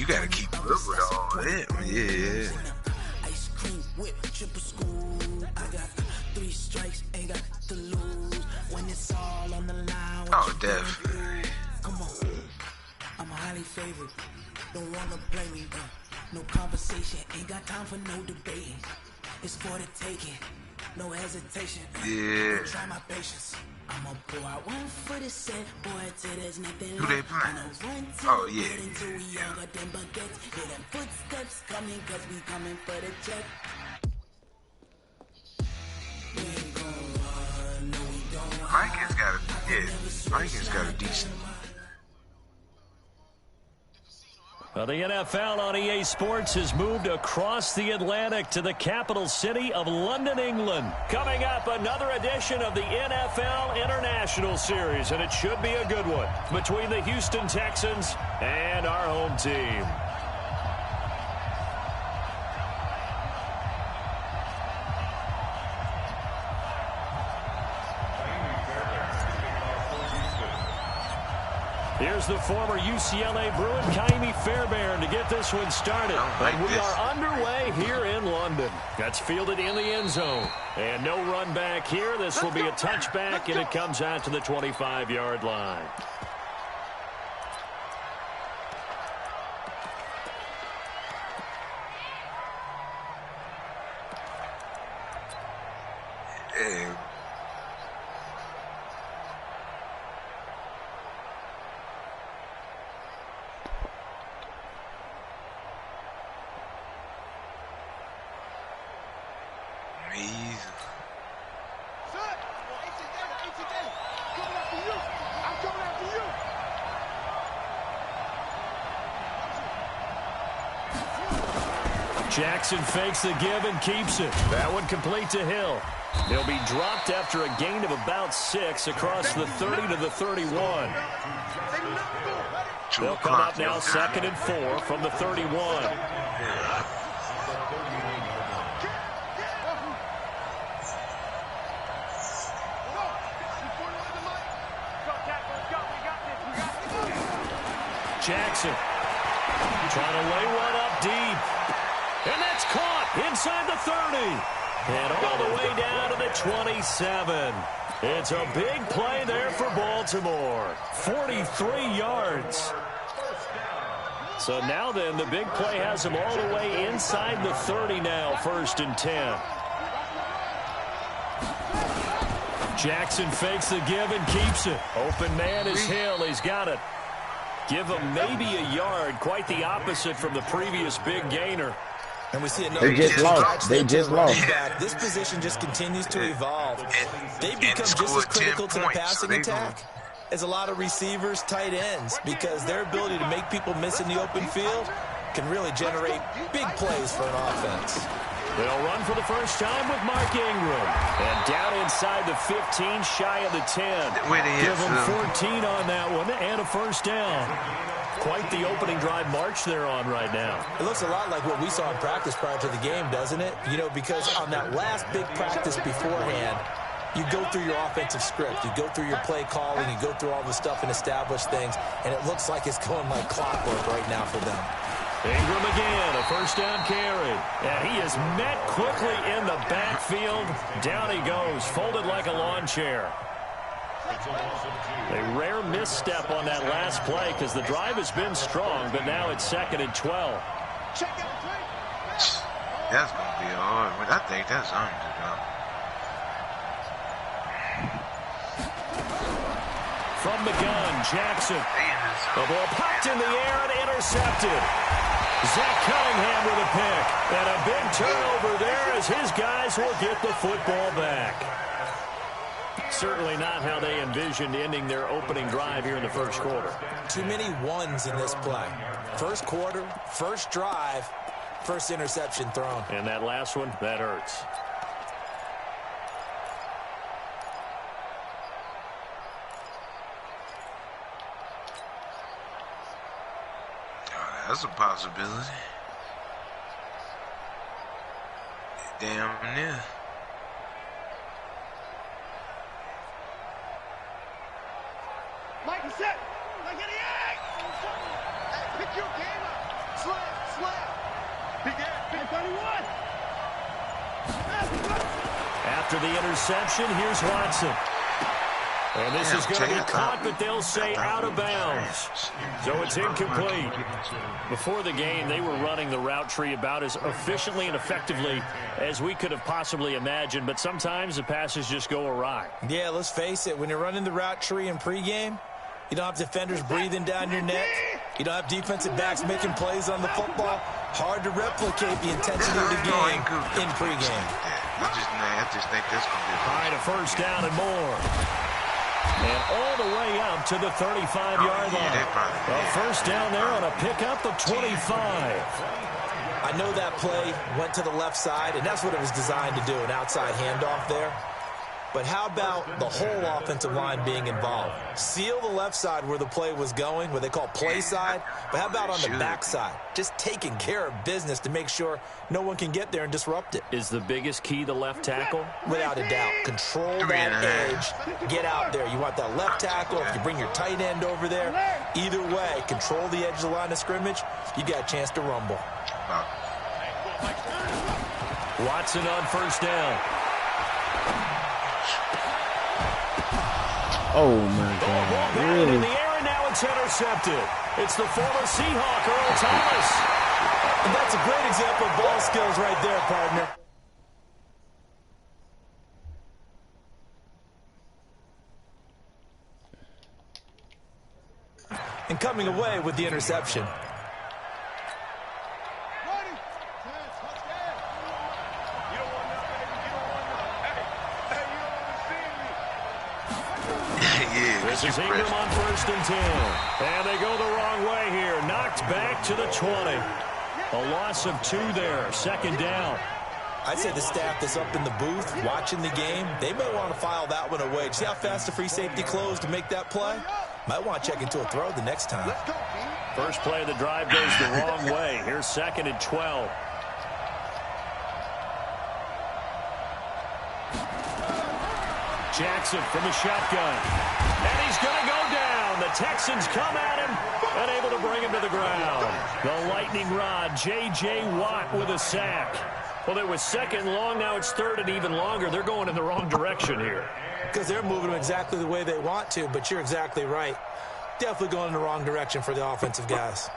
you gotta keep up with all that. Yeah. Ice cream whip, triple school. I got 3 strikes, ain't got to lose. When it's all on the line. Oh, definitely. Come on, I'm highly favored. Don't wanna play me, no conversation. Ain't got time for no debating. It's for the taking, no hesitation. Yeah. Try my patience. I'ma pour out one for the set, boy, till there's nothing Who they playing? Oh, yeah. Until we all got them baguettes. Hear them footsteps coming, cause we coming for the check. We ain't gon' run, no, we don't. Mike has got a decent. Well, the NFL on EA Sports has moved across the Atlantic to the capital city of London, England. Coming up, another edition of the NFL International Series, and it should be a good one between the Houston Texans and our home team. Here's the former UCLA Bruin, Kaimi Fairbairn, to get this one started. And we are underway here in London. That's fielded in the end zone. And no run back here. This will be a touchback, and it comes out to the 25-yard line. Jackson fakes the give and keeps it. That one complete to Hill. He'll be dropped after a gain of about 6 across the 30 to the 31. They'll come up now 2nd and 4 from the 31. Jackson trying to lay one up deep. And that's caught inside the 30. And all the way down to the 27. It's a big play there for Baltimore. 43 yards. So now then, the big play has them all the way inside the 30 now, 1st and 10. Jackson fakes the give and keeps it. Open man is Hill. He's got it. Give him maybe a yard. Quite the opposite from the previous big gainer. And we see another. They just lost. They just lost. This position just continues to evolve. They become just as critical to the passing attack as a lot of receivers, tight ends, because their ability to make people miss in the open field can really generate big plays for an offense. They'll run for the first time with Mark Ingram. And down inside the 15, shy of the 10. Give them 14 on that one and a first down. Quite the opening drive march they're on right now. It looks a lot like what we saw in practice prior to the game, doesn't it? You know, because on that last big practice beforehand, you go through your offensive script. You go through your play calling. You go through all the stuff and establish things. And it looks like it's going like clockwork right now for them. Ingram again, a first down carry. And he is met quickly in the backfield. Down he goes, folded like a lawn chair. A rare misstep on that last play because the drive has been strong, but now it's 2nd and 12. That's going to be hard. I think that's under, though. From the gun, Jackson. The ball popped in the air and intercepted. Zach Cunningham with a pick. And a big turnover there as his guys will get the football back. Certainly not how they envisioned ending their opening drive here in the first quarter. Too many ones in this play. First quarter, first drive, first interception thrown. And that last one, that hurts. That's a possibility. Damn near. After the interception, here's Watson. And this is going to be caught, but they'll say out of bounds. So it's incomplete. Before the game, they were running the route tree about as efficiently and effectively as we could have possibly imagined, but sometimes the passes just go awry. Yeah, let's face it. When you're running the route tree in pregame, you don't have defenders breathing down your neck. You don't have defensive backs making plays on the football. Hard to replicate the intensity of the game in pregame. I just think that's going to be All right, a first down and more. And all the way up to the 35-yard line. A first down there on a pickup of 25. I know that play went to the left side, and that's what it was designed to do, an outside handoff there. But how about the whole offensive line being involved? Seal the left side where the play was going, what they call play side. But how about on the back side? Just taking care of business to make sure no one can get there and disrupt it. Is the biggest key the left tackle? Without a doubt. Control that edge. Get out there. You want that left tackle. If you bring your tight end over there, either way, control the edge of the line of scrimmage, you got a chance to rumble. Watson on first down. Oh, my God. Really? In the air, and now it's intercepted. It's the former Seahawk, Earl Thomas. And that's a great example of ball skills right there, partner. And coming away with the interception. This is Ingram on first and 10. And they go the wrong way here. Knocked back to the 20. A loss of 2 there. Second down. I'd say the staff that's up in the booth watching the game, they may want to file that one away. See how fast the free safety closed to make that play? Might want to check into a throw the next time. First play of the drive goes the wrong way. Here's second and 12. Jackson from the shotgun. And he's going to go down. The Texans come at him and able to bring him to the ground. The lightning rod, J.J. Watt with a sack. Well, it was second long. Now it's third and even longer. They're going in the wrong direction here. Because they're moving them exactly the way they want to, but you're exactly right. Definitely going in the wrong direction for the offensive guys.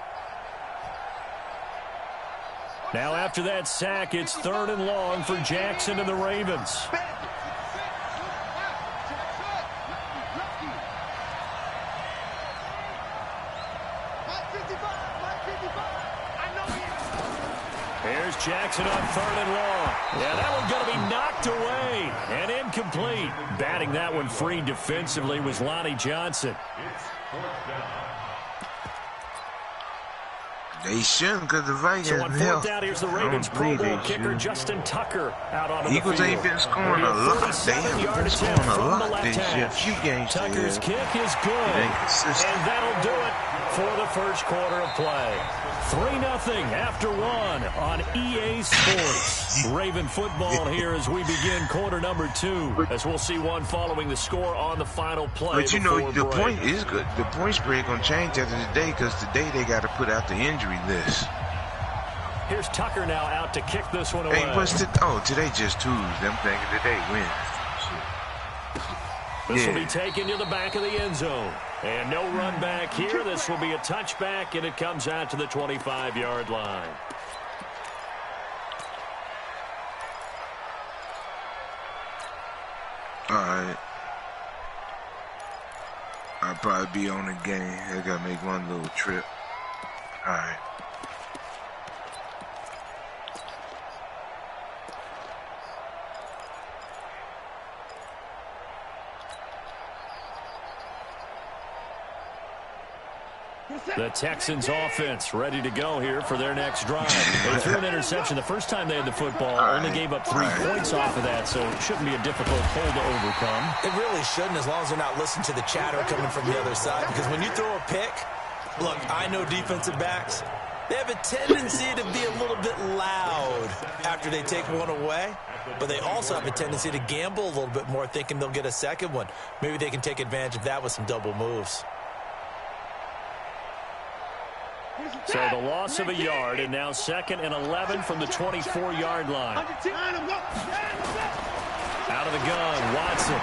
Now after that sack, it's third and long for Jackson and the Ravens. Here's Jackson on third and long. Yeah, that one's going to be knocked away and incomplete. Batting that one free defensively was Lonnie Johnson. They shouldn't, because the Vikings. So on fourth down, here's the Ravens Pro Bowl kicker Justin Tucker out on the field. Eagles ain't been scoring a lot. They haven't been scoring a lot this year. A few games. Tucker's kick is good, and that'll do it for the first quarter of play. 3-0 after 1 on EA Sports. Raven football here as we begin quarter number 2, as we'll see one following the score on the final play. But you know, the point is good. The point spread going to change after today, because today they got to put out the injury list. Here's Tucker now out to kick this one away. Hey, today just Tuesday. I'm thinking today wins. This will be taken to the back of the end zone. And no run back here. This will be a touchback, and it comes out to the 25-yard line. All right. I'll probably be on the game. I got to make one little trip. All right. The Texans offense ready to go here for their next drive. They threw an interception the first time they had the football. Only gave up 3 points off of that, so it shouldn't be a difficult hole to overcome. It really shouldn't, as long as they're not listening to the chatter coming from the other side. Because when you throw a pick, look, I know defensive backs, they have a tendency to be a little bit loud after they take one away. But they also have a tendency to gamble a little bit more, thinking they'll get a second one. Maybe they can take advantage of that with some double moves. So the loss of a yard, and now 2nd and 11 from the 24-yard line. Out of the gun, Watson.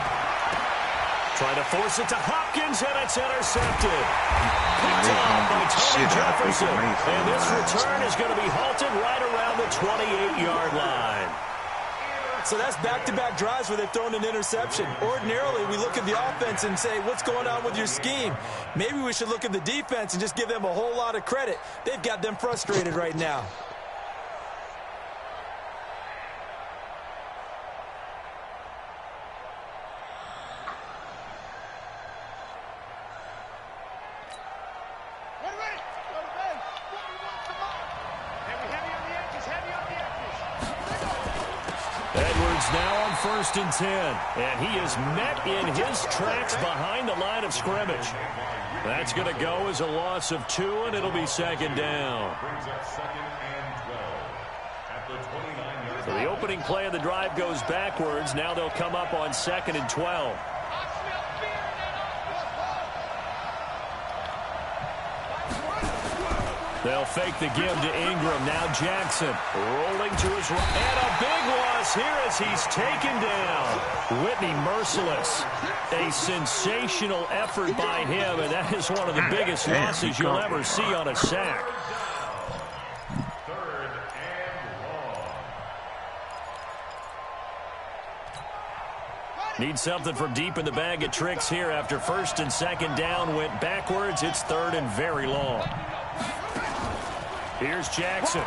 Trying to force it to Hopkins, and it's intercepted. Picked off by Tony Jefferson. And this return is going to be halted right around the 28-yard line. So that's back-to-back drives where they've thrown an interception. Ordinarily, we look at the offense and say, what's going on with your scheme? Maybe we should look at the defense and just give them a whole lot of credit. They've got them frustrated right now. Now on 1st and 10, and he is met in his tracks behind the line of scrimmage. That's going to go as a loss of 2, and it'll be 2nd down. So the opening play of the drive goes backwards. Now they'll come up on 2nd and 12. They'll fake the give to Ingram. Now Jackson rolling to his right. And a big loss here as he's taken down. Whitney merciless. A sensational effort by him, and that is one of the biggest losses you'll ever see on a sack. Need something from deep in the bag of tricks here after 1st and 2nd down went backwards. It's 3rd and very long. Here's Jackson.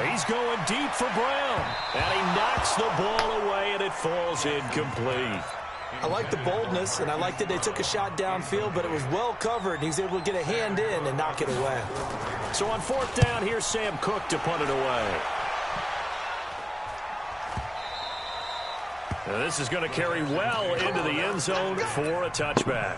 He's going deep for Brown. And he knocks the ball away, and it falls incomplete. I like the boldness, and I like that they took a shot downfield, but it was well covered, and he's able to get a hand in and knock it away. So on 4th down, here's Sam Cook to punt it away. Now this is going to carry well into the end zone for a touchback.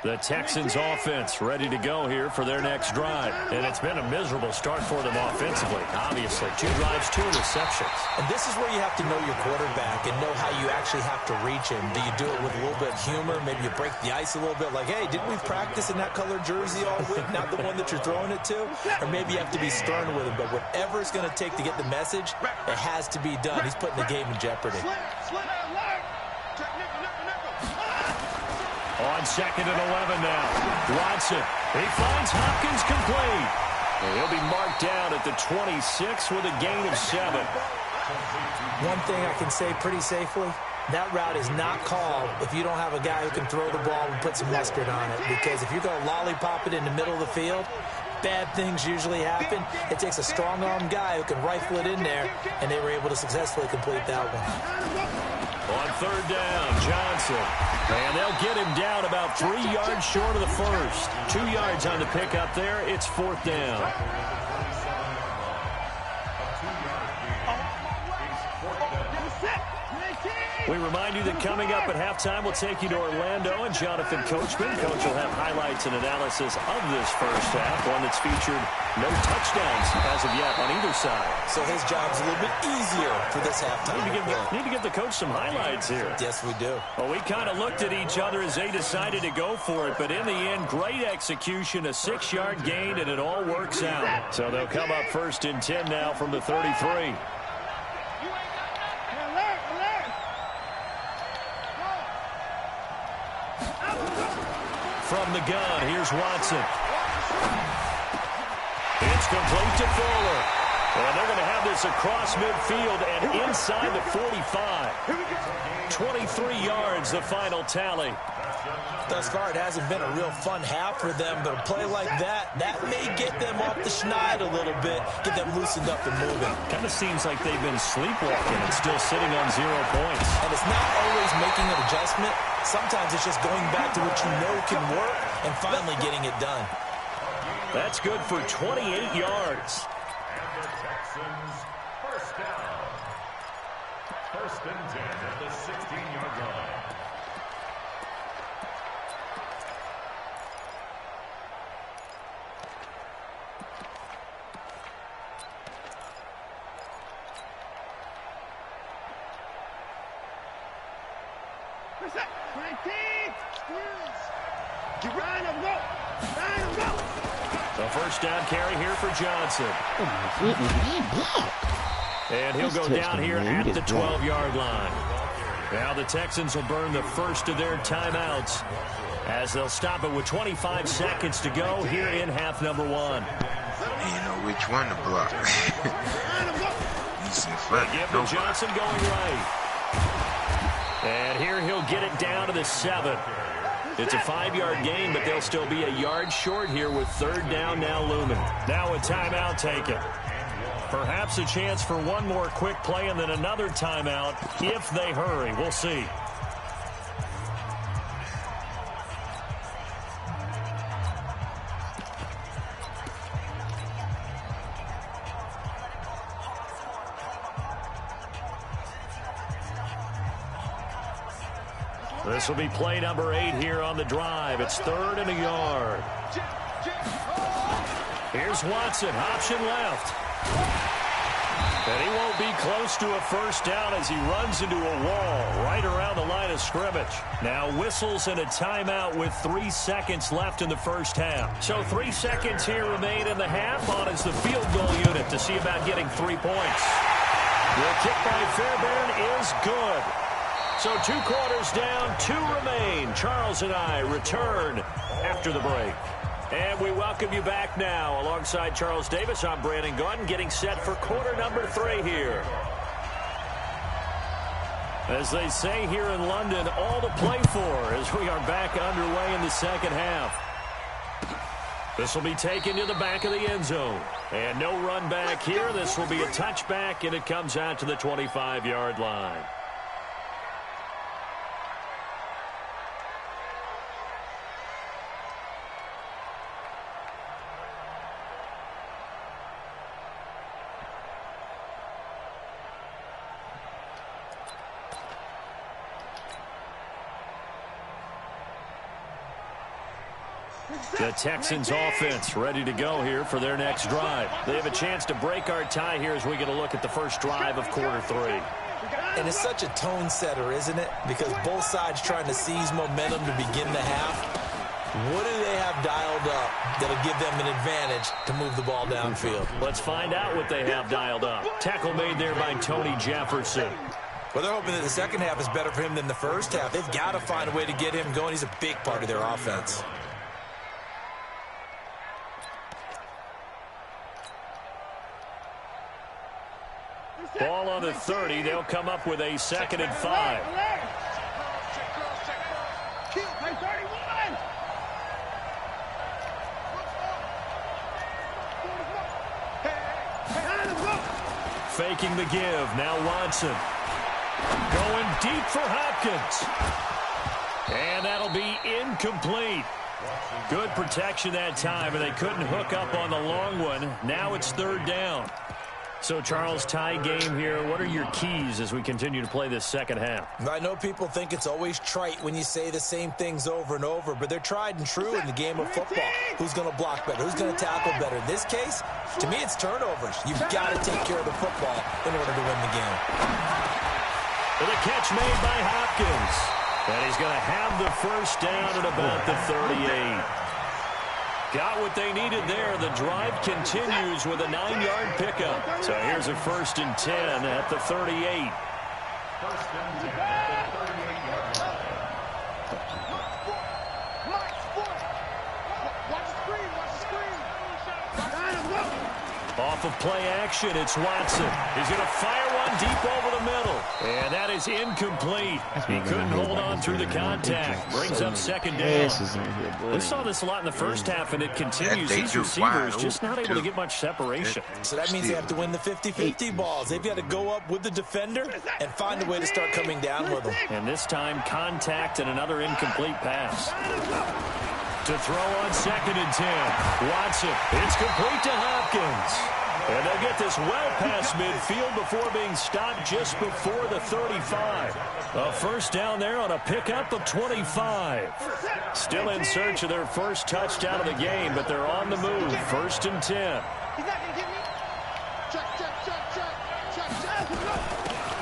The Texans offense ready to go here for their next drive. And it's been a miserable start for them offensively. Obviously, 2 drives, 2 interceptions. And this is where you have to know your quarterback and know how you actually have to reach him. Do you do it with a little bit of humor? Maybe you break the ice a little bit like, hey, didn't we practice in that color jersey all week? Not the one that you're throwing it to? Or maybe you have to be stern with him. But whatever it's going to take to get the message, it has to be done. He's putting the game in jeopardy. On 2nd and 11 now. Watson. He finds Hopkins complete. And he'll be marked down at the 26 with a gain of 7. One thing I can say pretty safely, that route is not called if you don't have a guy who can throw the ball and put some mustard on it. Because if you're going to lollipop it in the middle of the field, bad things usually happen. It takes a strong-armed guy who can rifle it in there, and they were able to successfully complete that one. On 3rd down, Johnson. And they'll get him down about 3 yards short of the first. 2 yards on the pickup there. It's 4th down. We remind you that coming up at halftime, we'll take you to Orlando and Jonathan Coachman. Coach will have highlights and analysis of this first half, one that's featured no touchdowns as of yet on either side. So his job's a little bit easier for this halftime. Need to give the coach some highlights here. Yes, we do. Well, we kind of looked at each other as they decided to go for it, but in the end, great execution, a 6-yard gain, and it all works out. So they'll come up 1st and 10 now from the 33. From the gun, here's Watson. It's complete to Fuller. And they're going to have this across midfield and inside the 45. 23 yards, the final tally. thus far. It hasn't been a real fun half for them, but a play like that may get them off the schneid a little bit, get them loosened up and moving. Kind of seems like they've been sleepwalking and still sitting on 0 points. And it's not always making an adjustment. Sometimes it's just going back to what you know can work and finally getting it done. That's good for 28 yards. And the Texans, first down. First and 10 at the 16-yard line. The first down carry here for Johnson. And he'll go down here at the 12-yard line. Now the Texans will burn the first of their timeouts as they'll stop it with 25 seconds to go here in half number 1. You know which one to block. They give to Johnson going right. And here he'll get it down to the 7. It's a 5-yard gain, but they'll still be a yard short here with third down now looming. Now a timeout taken. Perhaps a chance for one more quick play and then another timeout if they hurry. We'll see. This will be play number 8 here on the drive. It's 3rd and a yard. Here's Watson, option left. And he won't be close to a first down as he runs into a wall right around the line of scrimmage. Now whistles and a timeout with 3 seconds left in the first half. So 3 seconds here remain in the half. On is the field goal unit to see about getting 3 points. The kick by Fairbairn is good. So 2 quarters down, 2 remain. Charles and I return after the break. And we welcome you back now. Alongside Charles Davis, I'm Brandon Gaudin, getting set for quarter number 3 here. As they say here in London, all to play for as we are back underway in the second half. This will be taken to the back of the end zone. And no run back here. This will be a touchback, and it comes out to the 25-yard line. The Texans offense ready to go here for their next drive. They have a chance to break our tie here as we get a look at the first drive of quarter 3. And it's such a tone setter, isn't it? Because both sides trying to seize momentum to begin the half. What do they have dialed up that'll give them an advantage to move the ball downfield? Let's find out what they have dialed up. Tackle made there by Tony Jefferson. Well, they're hoping that the second half is better for him than the first half. They've got to find a way to get him going. He's a big part of their offense. Ball on the 30. They'll come up with a 2nd and 5. Faking the give. Now Watson. Going deep for Hopkins. And that'll be incomplete. Good protection that time, and they couldn't hook up on the long one. Now it's 3rd down. So, Charles, tie game here. What are your keys as we continue to play this second half? I know people think it's always trite when you say the same things over and over, but they're tried and true in the game of football. Who's going to block better? Who's going to tackle better? In this case, to me, it's turnovers. You've got to take care of the football in order to win the game. And the catch made by Hopkins. And he's going to have the first down at about the 38. Got what they needed there. The drive continues with a 9-yard pickup. So here's a 1st and 10 at the 38. 1st and 10 at the 38-yard line. Off of play action, it's Watson. He's going to fire one run deep over the middle. And that is incomplete. He couldn't hold on through the contact. Brings up second down. We saw this a lot in the first half, and it continues. These receivers just not able to get much separation. So that means they have to win the 50-50 balls. They've got to go up with the defender and find a way to start coming down with them. And this time, contact and another incomplete pass. To throw on 2nd and 10. Watson. It's complete to Hopkins. And they'll get this well past midfield before being stopped just before the 35. A first down there on a pickup of 25. Still in search of their first touchdown of the game, but they're on the move. 1st and 10.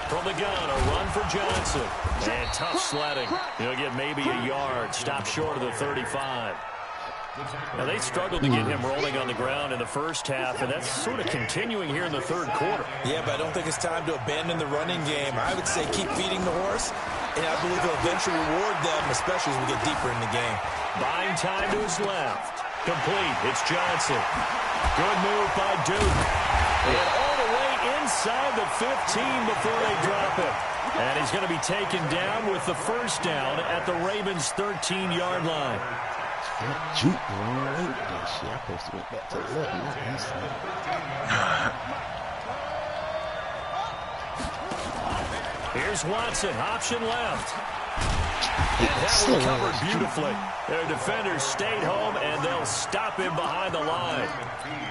From the gun, a run for Johnson. And tough sledding. He'll get maybe a yard. Stop short of the 35. Now, they struggled to get him rolling on the ground in the first half, and that's sort of continuing here in the third quarter. Yeah, but I don't think it's time to abandon the running game. I would say keep feeding the horse, and I believe it'll eventually reward them, especially as we get deeper in the game. Buying time to his left. Complete. It's Johnson. Good move by Duke. And all the way inside the 15 before they drop it. And he's going to be taken down with the first down at the Ravens' 13-yard line. Juke the wrong way with that shit. I supposed to went back to the left, not inside. Here's Watson, option left. And that one covered beautifully. Their defenders stayed home, and they'll stop him behind the line.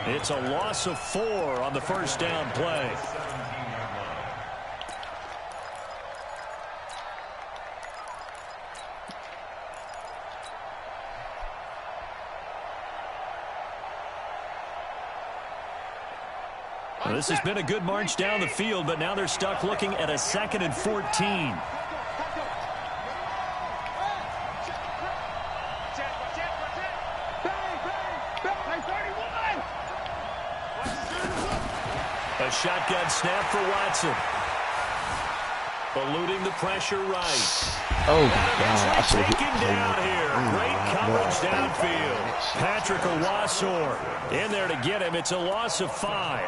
It's a loss of 4 on the first down play. Well, this has been a good march down the field, but now they're stuck looking at a 2nd and 14. A shotgun snap for Watson. Eluding the pressure right. Oh, my God. I should have taken down here. Great coverage downfield. Patrick Owasor in there to get him. It's a loss of 5.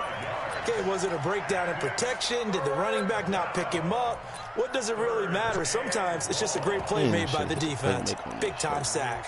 Okay, was it a breakdown in protection? Did the running back not pick him up? What does it really matter? Sometimes it's just a great play made by the defense. Big-time sack.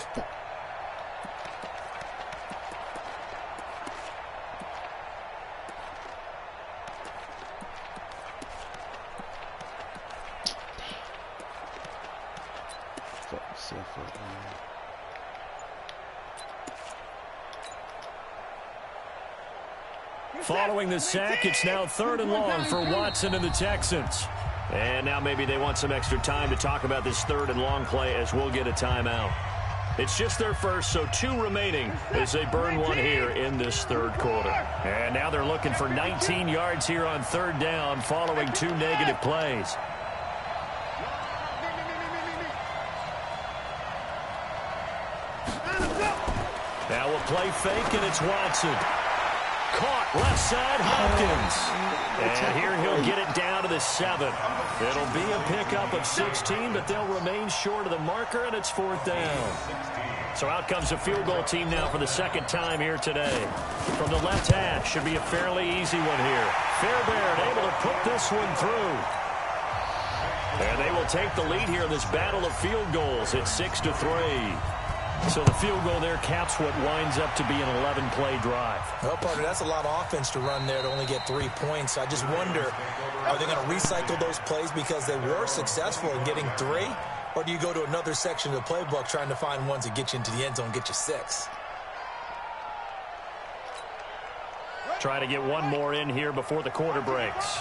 Following the sack, it's now 3rd and long for Watson and the Texans. And now maybe they want some extra time to talk about this 3rd and long play as we'll get a timeout. It's just their first, so 2 remaining as they burn one here in this 3rd quarter. And now they're looking for 19 yards here on 3rd down following 2 negative plays. Now we'll play fake, and it's Watson. Caught left side, Hopkins. And here he'll get it down to the 7. It'll be a pickup of 16, but they'll remain short of the marker, and it's 4th down. So out comes a field goal team now for the 2nd time here today. From the left hash, should be a fairly easy one here. Fairbairn able to put this one through. And they will take the lead here in this battle of field goals at 6-3. So the field goal there caps what winds up to be an 11-play drive. Well, partner, that's a lot of offense to run there to only get 3 points. I just wonder, are they going to recycle those plays because they were successful in getting 3? Or do you go to another section of the playbook trying to find ones that get you into the end zone, get you 6? Try to get one more in here before the quarter breaks.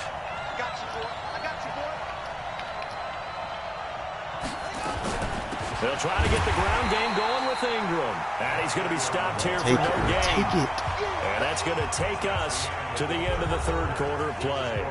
They'll try to get the ground game going with Ingram. And he's going to be stopped here for no gain. And that's going to take us to the end of the 3rd quarter of play.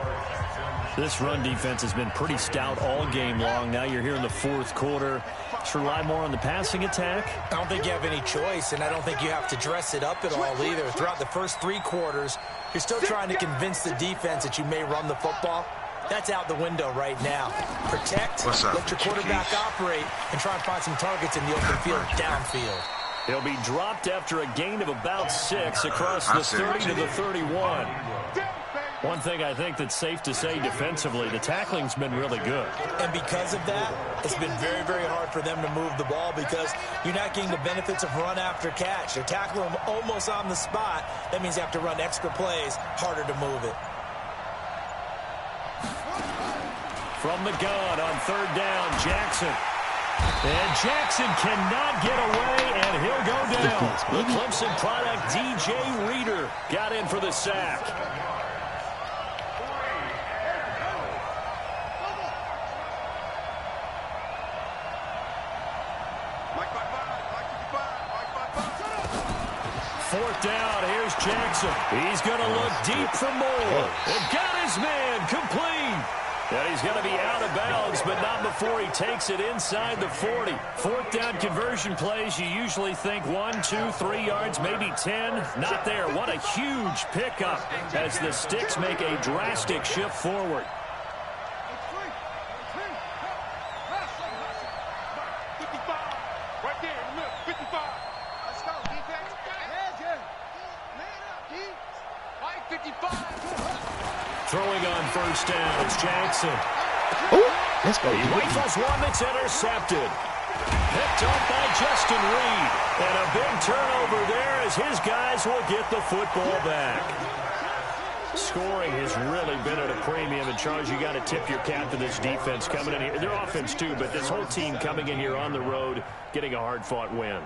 This run defense has been pretty stout all game long. Now you're here in the 4th quarter. Just rely more on the passing attack. I don't think you have any choice, and I don't think you have to dress it up at all either. Throughout the first 3 quarters, you're still trying to convince the defense that you may run the football. That's out the window right now. Protect, let your quarterback operate, and try and find some targets in the open field downfield. He'll be dropped after a gain of about 6 across the 30 to the 31. One thing I think that's safe to say defensively, the tackling's been really good. And because of that, it's been very, very hard for them to move the ball because you're not getting the benefits of run after catch. They're tackling them almost on the spot. That means you have to run extra plays, harder to move it. From the gun on third down, Jackson. And Jackson cannot get away, and he'll go down. The Clemson product, DJ Reader, got in for the sack. Fourth down, here's Jackson. He's going to look deep for more. And got his man complete. And he's going to be out of bounds, but not before he takes it inside the 40. Fourth down conversion plays, you usually think 1, 2, 3 yards, maybe 10. Not there. What a huge pickup as the Sticks make a drastic shift forward. Throwing on first down, it's Jackson. Oh, let's go. He rifles one that's intercepted. Picked up by Justin Reed. And a big turnover there as his guys will get the football back. Scoring has really been at a premium. And, Charles, you got to tip your cap to this defense coming in here. Their offense, too, but this whole team coming in here on the road, getting a hard-fought win.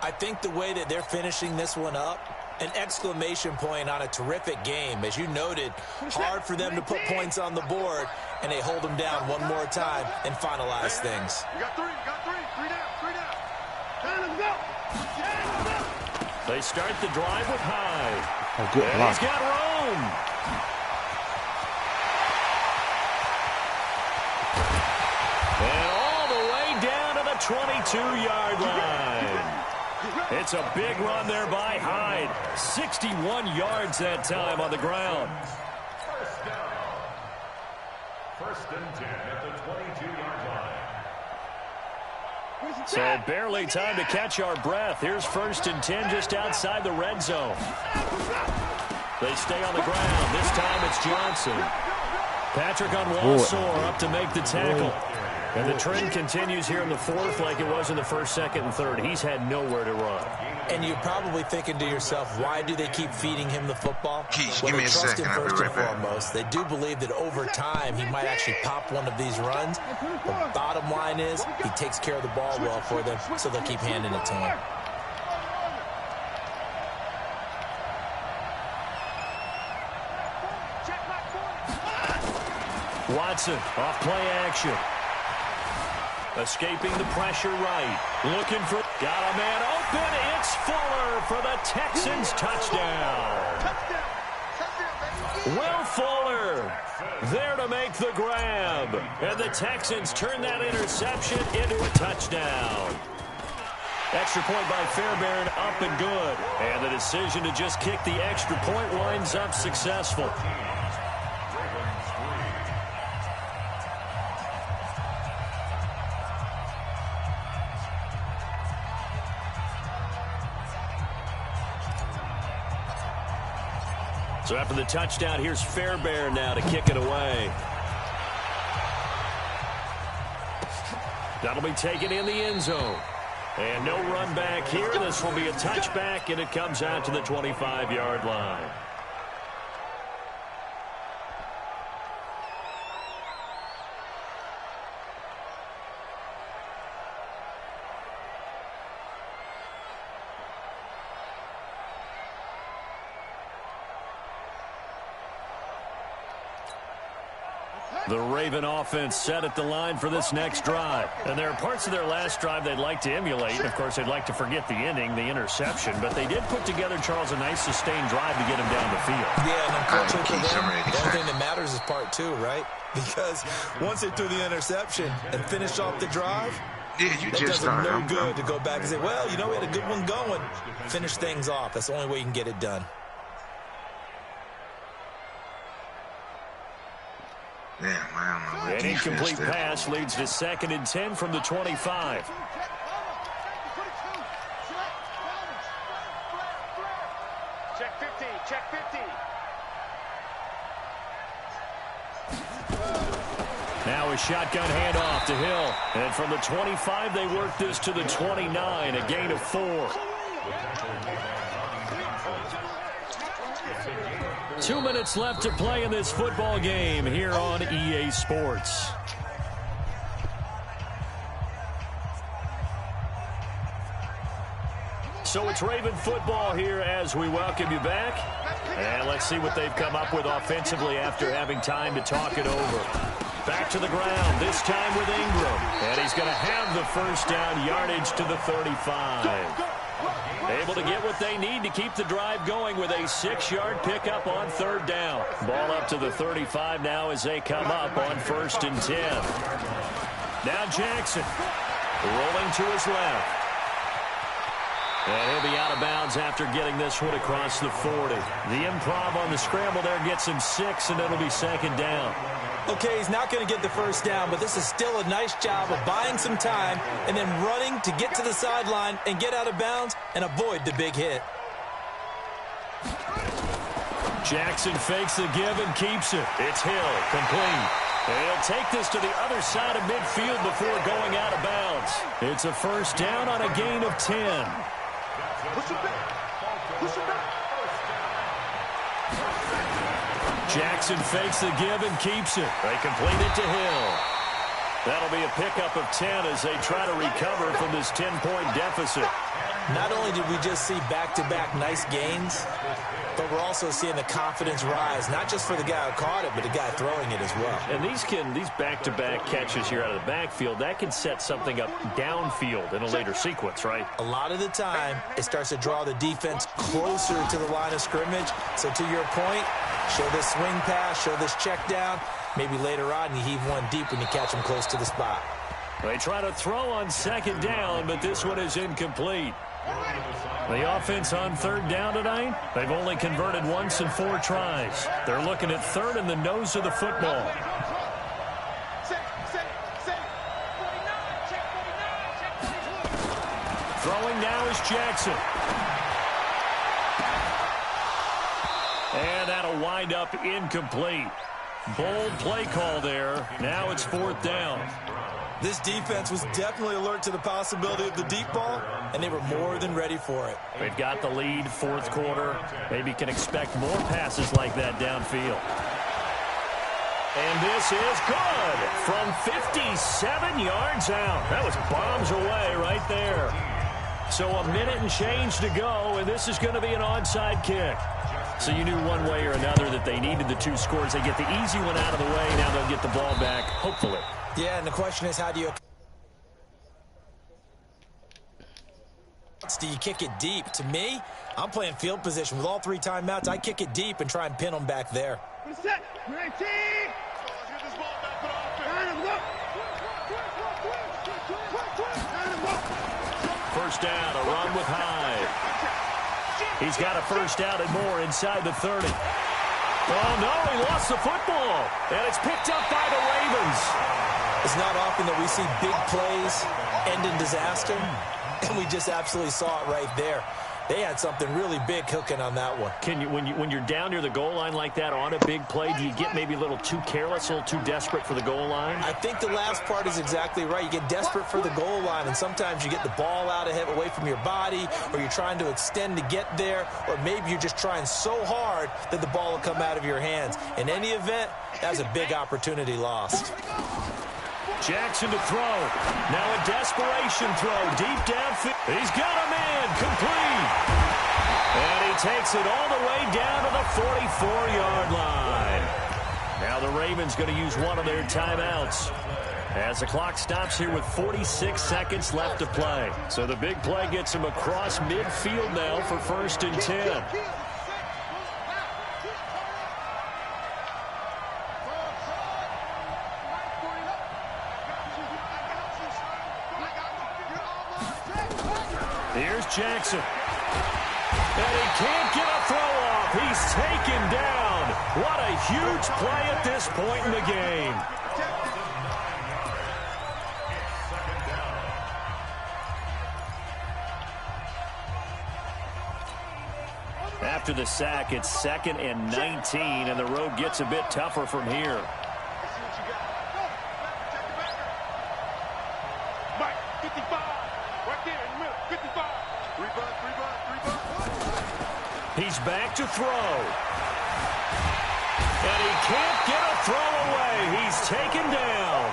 I think the way that they're finishing this one up, an exclamation point on a terrific game. As you noted, hard for them to put points on the board, and they hold them down one more time and finalize things. You got three down. Let's go. They start the drive with Hyde. Oh, good and block. he's got Rome. And all the way down to the 22-yard line. It's a big run there by Hyde. 61 yards that time on the ground. First down. First and 10 at the 22-yard line. So barely time to catch our breath. Here's first and 10 just outside the red zone. They stay on the ground. This time it's Johnson. Patrick on Walsor up to make the tackle. And the trend continues here in the fourth like it was in the first, second, and third. He's had nowhere to run. And you're probably thinking to yourself, why do they keep feeding him the football? Keith, Well, give me they a trust second. him I'll be first right and back. foremost. They do believe that over time he might actually pop one of these runs. The bottom line is he takes care of the ball well for them, so they'll keep handing it to him. Watson off play action. Escaping the pressure right. Looking for... Got a man open. It's Fuller for the Texans touchdown. Will Fuller there to make the grab. And the Texans turn that interception into a touchdown. Extra point by Fairbairn, up and good. And the decision to just kick the extra point winds up successful. So after the touchdown, here's Fairbairn now to kick it away. That'll be taken in the end zone. And no run back here. This will be a touchback, and it comes out to the 25-yard line. The Raven offense set at the line for this next drive. And there are parts of their last drive they'd like to emulate. And, of course, they'd like to forget the ending, the interception. But they did put together, Charles, a nice sustained drive to get him down the field. Yeah, and unfortunately for them, the only thing that matters is part two, right? Because once they threw the interception and finished off the drive, Yeah, you that just does them started. no good to go back and say, well, you know, we had a good one going. Finish things off. That's the only way you can get it done. Damn, I don't know what An defense incomplete that pass leads to 2nd and 10 from the 25. Check 50. a shotgun handoff to Hill. And from the 25, they work this to the 29, a gain of 4. 2 minutes left to play in this football game here on EA Sports. So it's Raven football here as we welcome you back. And let's see what they've come up with offensively after having time to talk it over. Back to the ground, this time with Ingram. And he's going to have the first down, yardage to the 35. Able to get what they need to keep the drive going with a 6-yard pickup on 3rd down. Ball up to the 35 now as they come up on 1st and 10. Now Jackson rolling to his left. And he'll be out of bounds after getting this one across the 40. The improv on the scramble there gets him 6, and it'll be 2nd down. Okay, he's not going to get the first down, but this is still a nice job of buying some time and then running to get to the sideline and get out of bounds and avoid the big hit. Jackson fakes the give and keeps it. It's Hill, complete. And he'll take this to the other side of midfield before going out of bounds. It's a first down on a gain of 10. Push it back. Push it back. Jackson fakes the give and keeps it. They complete it to Hill. That'll be a pickup of 10 as they try to recover from this 10-point deficit. Not only did we just see back-to-back nice gains, but we're also seeing the confidence rise, not just for the guy who caught it, but the guy throwing it as well. And these back-to-back catches here out of the backfield, that can set something up downfield in a later sequence, right? A lot of the time, it starts to draw the defense closer to the line of scrimmage. So to your point, show this swing pass, show this check down. Maybe later on you heave one deep when you catch them close to the spot. They try to throw on 2nd down, but this one is incomplete. The offense on 3rd down tonight, they've only converted once in 4 tries. They're looking at 3rd in the nose of the football. Throwing now is Jackson. And that'll wind up incomplete. Bold play call there. Now it's 4th down. This defense was definitely alert to the possibility of the deep ball, and they were more than ready for it. They've got the lead, 4th quarter. Maybe can expect more passes like that downfield. And this is good from 57 yards out. That was bombs away right there. So a minute and change to go, and this is going to be an onside kick. So you knew one way or another that they needed the 2 scores. They get the easy one out of the way. Now they'll get the ball back, hopefully. Yeah, and the question is, how do you kick it deep? To me, I'm playing field position. With all 3 timeouts, I kick it deep and try and pin them back there. Get this ball back for the offense. First down, a run with Hyde. He's got a first down and more inside the 30. Oh, no, he lost the football. And it's picked up by the Ravens. It's not often that we see big plays end in disaster, and we just absolutely saw it right there. They had something really big cooking on that one. Can you, when you're down near the goal line like that on a big play, do you get maybe a little too careless, a little too desperate for the goal line? I think the last part is exactly right. You get desperate for the goal line, and sometimes you get the ball out ahead, away from your body, or you're trying to extend to get there, or maybe you're just trying so hard that the ball will come out of your hands. In any event, that's a big opportunity lost. Jackson to throw. Now a desperation throw deep downfield. He's got a man complete. And he takes it all the way down to the 44-yard line. Now the Ravens going to use one of their timeouts as the clock stops here with 46 seconds left to play. So the big play gets him across midfield now for 1st and 10. Here's Jackson. And he can't get a throw off. He's taken down. What a huge play at this point in the game. After the sack, it's 2nd and 19, and the road gets a bit tougher from here. He's back to throw. And he can't get a throw away. He's taken down.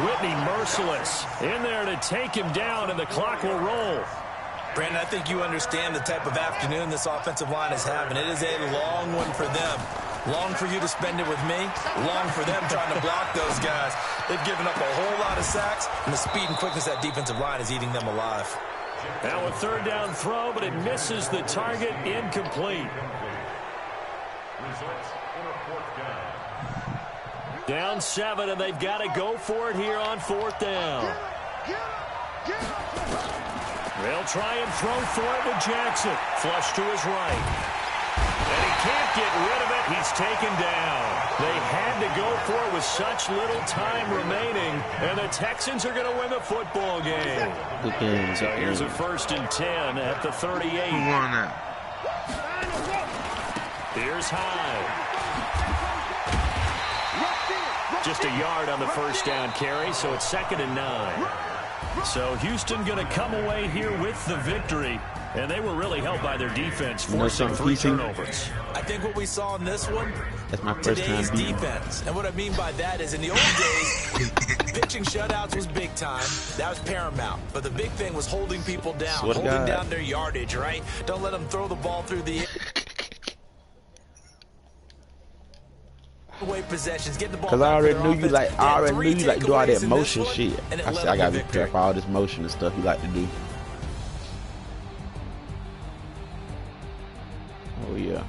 Whitney merciless in there to take him down, and the clock will roll. Brandon, I think you understand the type of afternoon this offensive line is having. It is a long one for them. Long for you to spend it with me. Long for them trying to block those guys. They've given up a whole lot of sacks, and the speed and quickness of that defensive line is eating them alive. Now a third down throw, but it misses the target. Incomplete. Results on a fourth down. Down 7, and they've got to go for it here on 4th down. They'll try and throw for it with Jackson. Flush to his right. And he can't get rid of it. He's taken down. They had to go for it with such little time remaining, and the Texans are going to win the football game. So here's a 1st and 10 at the 38. Who won that? Here's Hyde. Just a yard on the first down carry, so it's 2nd and 9. So Houston going to come away here with the victory, and they were really helped by their defense, forcing 3 turnovers. I think what we saw in this one, that's my first today's time defense. And what I mean by that is in the old days, pitching shutouts was big time. That was paramount. But the big thing was holding people down, holding down their yardage, right? Don't let them throw the ball through the away possessions, get the ball. Cause I already knew you like, do all that motion shit. I said I gotta be prepared for all this motion and stuff you like to do. Oh yeah.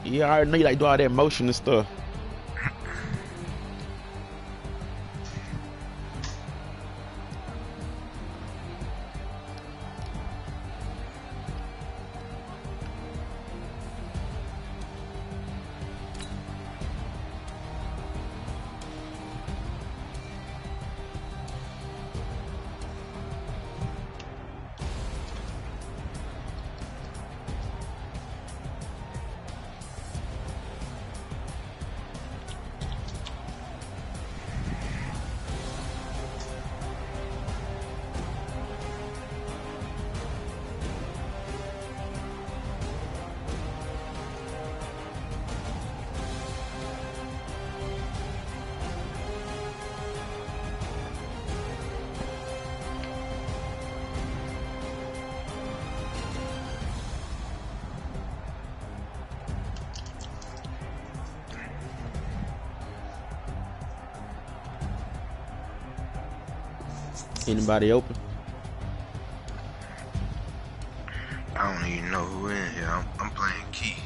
Yeah, I already know you like do all that motion and stuff. Anybody open? I don't even know who in here. I'm playing keys.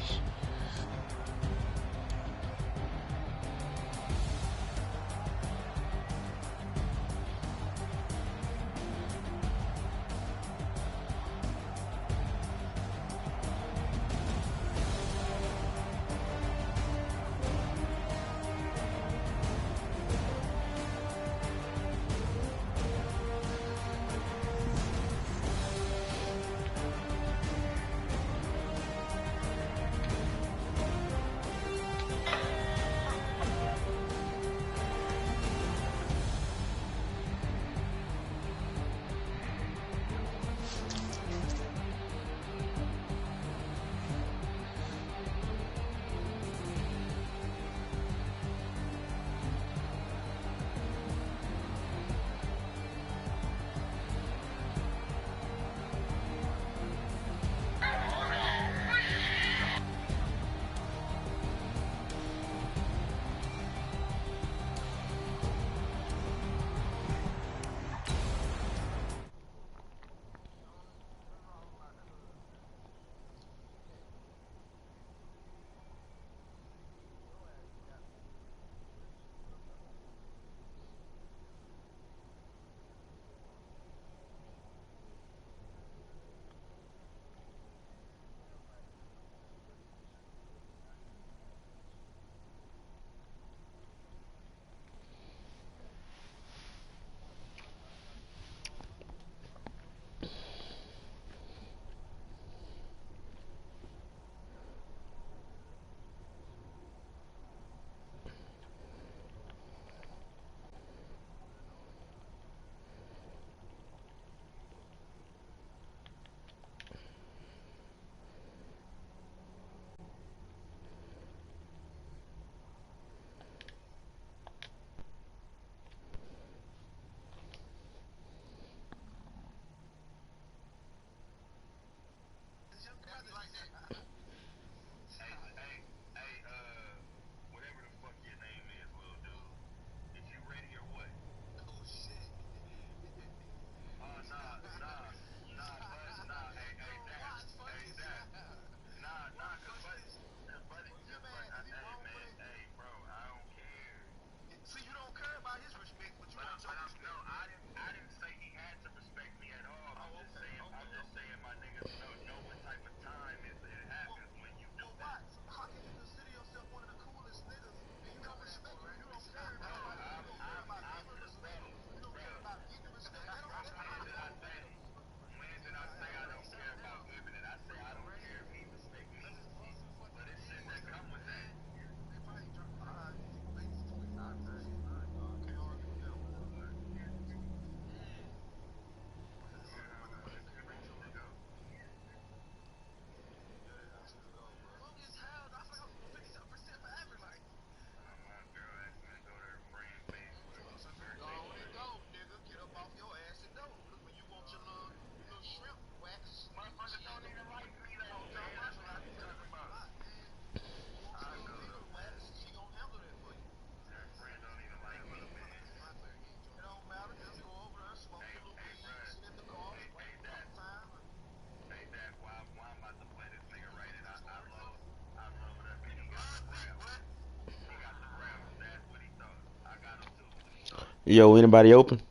Yo, anybody open?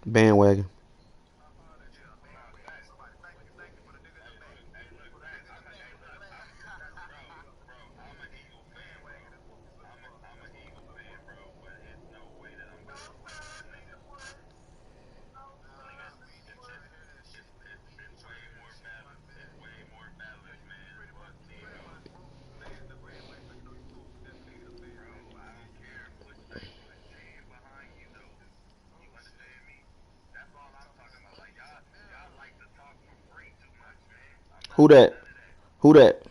Bandwagon. Who that? Who that?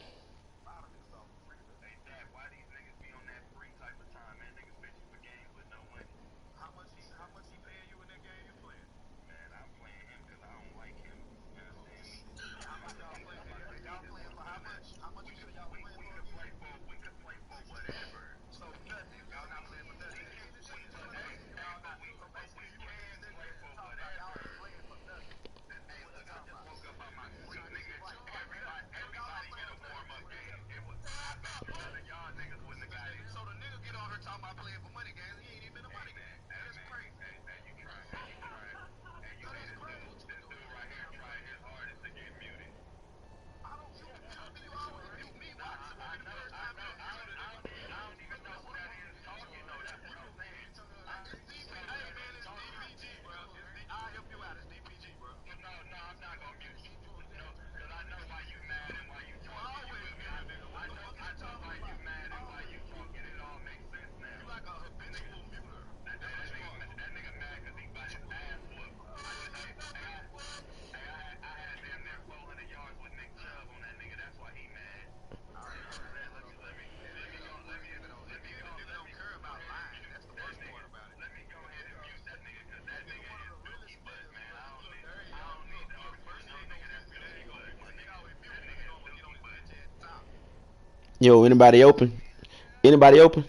Yo, anybody open? Anybody open?